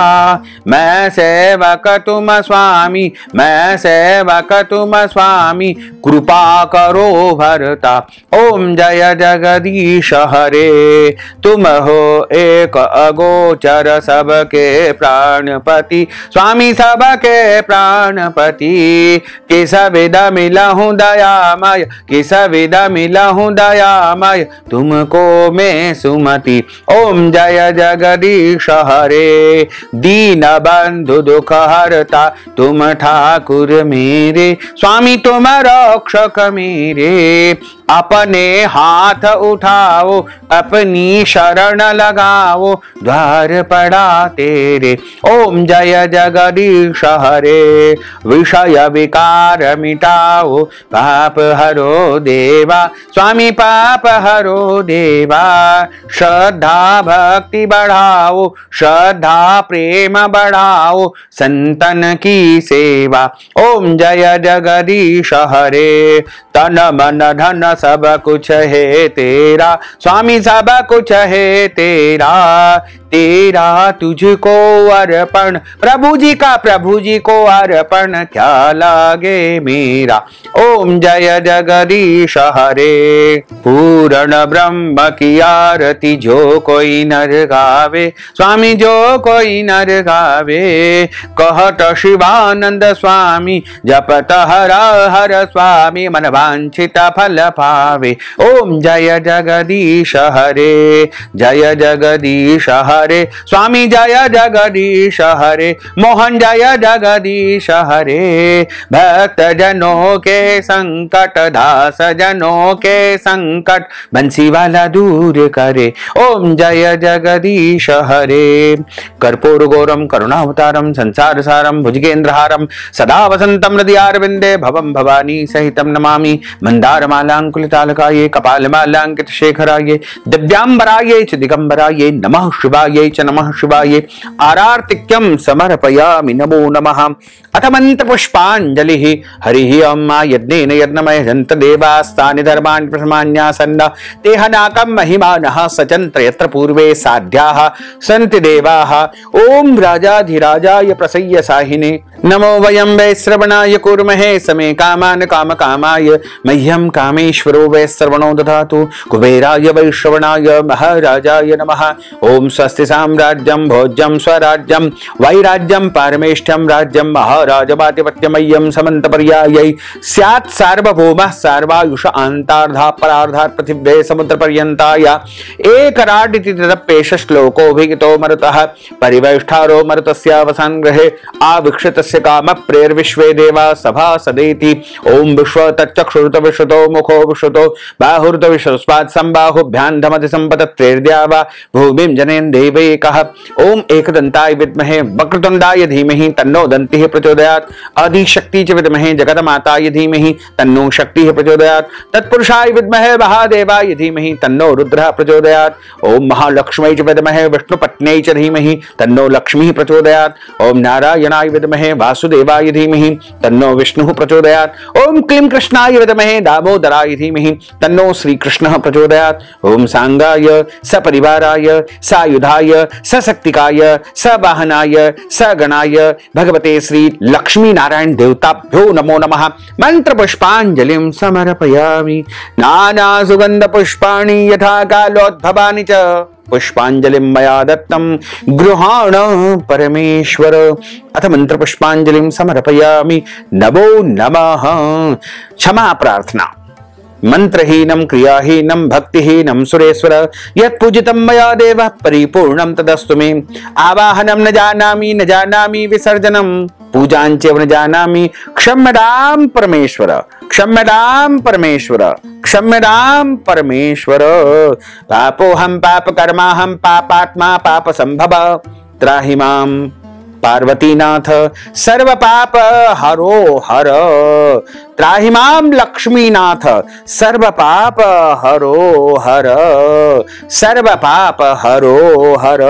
मैं सेवक तुम स्वामी, मैं सेवक सेवक तुम स्वामी, कृपा करो भरता। ओम जय जगदीश हरे, तुम हो एक अगोचर सबके प्राणपति, स्वामी सबके प्राणपति। किस विध मिलहूँ दयामय, किस विध मिलहूँ दयामय, तुमको मैं सुमति। ओम जय जगदीश हरे, दीन बंधु दुख हरता, तुम ठाकुर मेरे, स्वामी तुम रक्षक मेरे। अपने हाथ उठाओ, अपनी शरण लगाओ, द्वार पड़ा तेरे। ओम जय जगदीश हरे, विषय विकार मिटाओ, पाप हरो देवा, स्वामी पाप हरो देवा। श्रद्धा भक्ति बढ़ाओ, श्रद्धा प्रेम बढ़ाओ, संतन की सेवा। ओम जय जगदीश हरे, तन मन धन सब कुछ है तेरा, स्वामी सब कुछ है तेरा। तेरा तुझको अर्पण, प्रभु जी को अर्पण, क्या लागे मेरा। ओम जय जगदीश हरे, पूर्ण ब्रह्म की आरती जो कोई नर गावे, स्वामी जो कोई नर गावे। कहत शिवानंद स्वामी, जपत हर हर स्वामी, मन वांछित फल पावे। ओम जय जगदीश हरे, जय जगदीश हरे, स्वामी जय जगदीश हरे, मोहन जय जगदीश हरे। भक्त जनों के संकट, दास जनों के संकट, बंसी वाला दूर करे। ओम जय जगदीश हरे, कर्पूर गौरम करुणावतारम, संसार सारम, भुजगेंद्रहारम, सदा वसंतम हृदयारविंदे, भवम भवानी सहितम नमामि। मंदार मालांकुलितालकाये, कपाल मालांकित शेखराये, दिव्यांबराये च दिगंबराये, नमः शिवाये च नमः शिवाये। आरार्तिक्यं समर्पयामि, नमो नमः। अथ मंत्र पुष्पांजलिः। हरिः ओम। यज्ञेन यज्ञमय जन्त देवास्तानि धर्माणि प्रथमान्यासन्न, तेह नाकं महिमानः सचन्त्र यत्र पूर्वे साध्याः सन्ति देवाः। ओम राजाधिराजाय प्रसय्य साहिने, नमो वयं वै श्रवणाय कुर्महे समे कामान् कामकामाय, मह्यं कामेश्वरो वै श्रवणो दधातु। कुबेराय वै श्रवणाय महाराजाय नमः। ओम स्वस्ति साम्राज्यं भोज्यं स्वराज्यं वैराज्यं पारमेष्ठ्यं राज्यं महाराजपातिपत्यमय्यं समन्तपर्यायै स्यात् सार्वभौमः सर्वायुष अन्तार्धा परार्धात् पृथिव्यै समुद्रपर्यन्ताय एकराडिति तदप्येष श्लोकोऽभिहितो मरुतः परिवेष्टारो मरुतस्यावसान् गृहे आविक्षितस्य काम प्रेर्विश्वे देवा सभा सदेति। ओम विश्व तच्चक्षुरुत विश्रुतो मुखो विश्रुतो बाहुरुत विश्वस्मात् संबाहुभ्यां धमति संपतत्रेर्द्या वा भूमिं जनयन् देवैकः। ओम एकदन्ताय विद्महे वक्रतुण्डाय धीमहि तन्नो दन्तिः प्रचोदयात्। आदिशक्ति च विद्महे जगन्माताय धीमहि तन्नो शक्तिः प्रचोदयात्। तत्पुरुषाय विद्महे महादेवाय धीमहि तन्नो रुद्रः प्रचोदयात्। ओम महालक्ष्म्यै च विद्महे विष्णुपत्न्यै च धीमहि तन्नो लक्ष्मीः प्रचोदयात्। ओम नारायणाय विद्महे वासुदेवाय धीमहि तन्नो विष्णुः प्रचोदयात्। ओम क्लीं कृष्णाय विद्महे दामोदराय धीमहि तन्नो श्रीकृष्णः प्रचोदयात्। ओम सांगाय सपरिवाराय सायुधाय सशक्तिकाय सवाहनाय सगणाय भगवते श्री लक्ष्मी नारायण देवताभ्यो नमो नमः। मंत्र पुष्पांजलिं समर्पयामि। नाना सुगंध पुष्पाणि यथा कालोद्भवानि च पुष्पांजलिं मया दत्तं गृहाण परमेश्वर। अथ मंत्र पुष्पांजलिं समर्पयामि। नमो नमः। क्षमा प्रार्थना। मंत्रहीनं क्रियाहीनं भक्तिहीनं सुरेश्वर, यत्पूजितं मया देवः परिपूर्णं तदस्तु मे। आवाहनं न जानामि विसर्जनं, पूजाञ्च न जानामि। क्षम्यतां परमेश्वर, क्षम्यतां परमेश्वर, क्षम्यतां परमेश्वर। पापोऽहं पापकर्माहं पापात्मा पापसंभव, त्राहि मां पार्वतीनाथ सर्व पाप हरो हर। त्राहि मां लक्ष्मीनाथ सर्व पाप हरो हर, सर्व पाप हरो हर।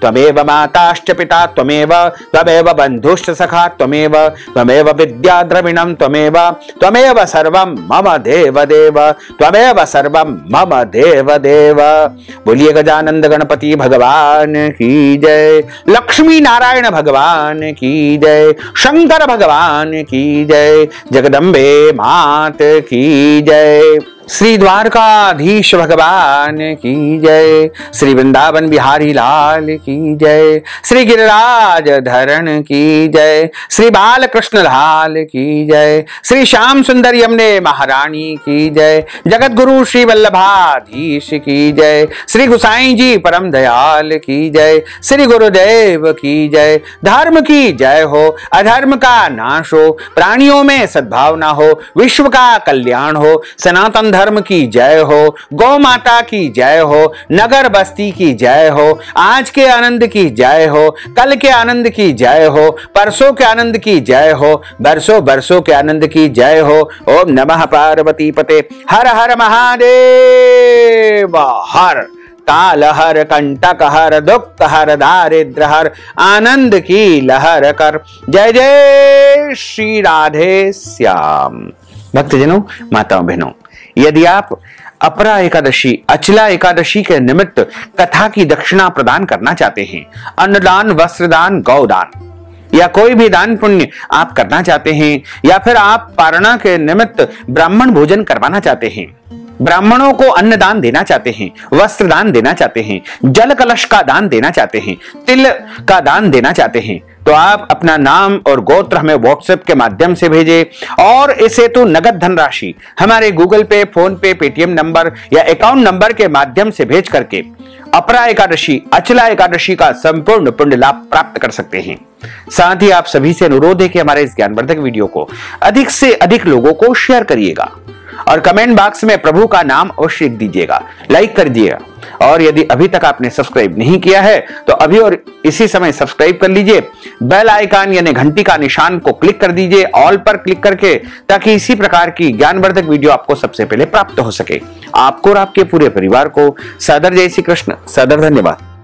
त्वमेव माताश्च पिता त्वमेव, त्वमेव बन्धुश्च सखा त्वमेव, त्वमेव विद्या द्रविणं त्वमेव, त्वमेव सर्वं मम देव देव, त्वमेव सर्वं मम देव देव। बोलिए गजानंद गणपति भगवान की जय, लक्ष्मी नारायण भगवान की जय, शंकर भगवान की जय, जगदम्बे मात की जय, श्री द्वारकाधीश भगवान की जय, श्री वृंदावन बिहारी लाल की जय, श्री गिरिराज धरण की जय, श्री बालकृष्ण लाल की जय, श्री श्याम सुंदर यमुने महारानी की जय, जगत गुरु श्री वल्लभाधीश की जय, श्री गुसाई जी परम दयाल की जय, श्री गुरुदेव की जय। धर्म की जय हो, अधर्म का नाश हो, प्राणियों में सद्भावना हो, विश्व का कल्याण हो, सनातन धर्म की जय हो, गौ माता की जय हो, नगर बस्ती की जय हो, आज के आनंद की जय हो, कल के आनंद की जय हो, परसों के आनंद की जय हो, बरसों बरसों के आनंद की जय हो। ओम नमः पार्वती पते, हर हर महादेव हर, काल हर, कंटक हर, दुख हर, दारिद्र हर, आनंद की लहर कर। जय जय श्री राधे श्याम। भक्तजनों, माताओं बहनों, यदि आप अपरा एकादशी, अचला एकादशी के निमित्त कथा की दक्षिणा प्रदान करना चाहते हैं, अन्नदान, वस्त्रदान, गौदान या कोई भी दान पुण्य आप करना चाहते हैं, या फिर आप पारणा के निमित्त ब्राह्मण भोजन करवाना चाहते हैं, ब्राह्मणों को अन्नदान देना चाहते हैं, वस्त्र दान देना चाहते हैं, जल कलश का दान देना चाहते हैं, तिल का दान देना चाहते हैं, तो आप अपना नाम और गोत्र हमें व्हाट्सएप के माध्यम से भेजें और इस हेतु नगद धनराशि हमारे गूगल पे, फोन पे, पेटीएम नंबर या अकाउंट नंबर के माध्यम से भेज करके अपरा एकादशी, अचला एकादशी का संपूर्ण पुण्य लाभ प्राप्त कर सकते हैं। साथ ही आप सभी से अनुरोध है कि हमारे इस ज्ञानवर्धक वीडियो को अधिक से अधिक लोगों को शेयर करिएगा और कमेंट बॉक्स में प्रभु का नाम अवश्य लिख दीजिएगा, लाइक कर दीजिएगा, और यदि अभी तक आपने सब्सक्राइब नहीं किया है तो अभी और इसी समय सब्सक्राइब कर लीजिए, बेल आइकन यानी घंटी का निशान को क्लिक कर दीजिए ऑल पर क्लिक करके, ताकि इसी प्रकार की ज्ञानवर्धक वीडियो आपको सबसे पहले प्राप्त हो सके। आपको और आपके पूरे परिवार को सादर जय श्री कृष्ण, सादर धन्यवाद।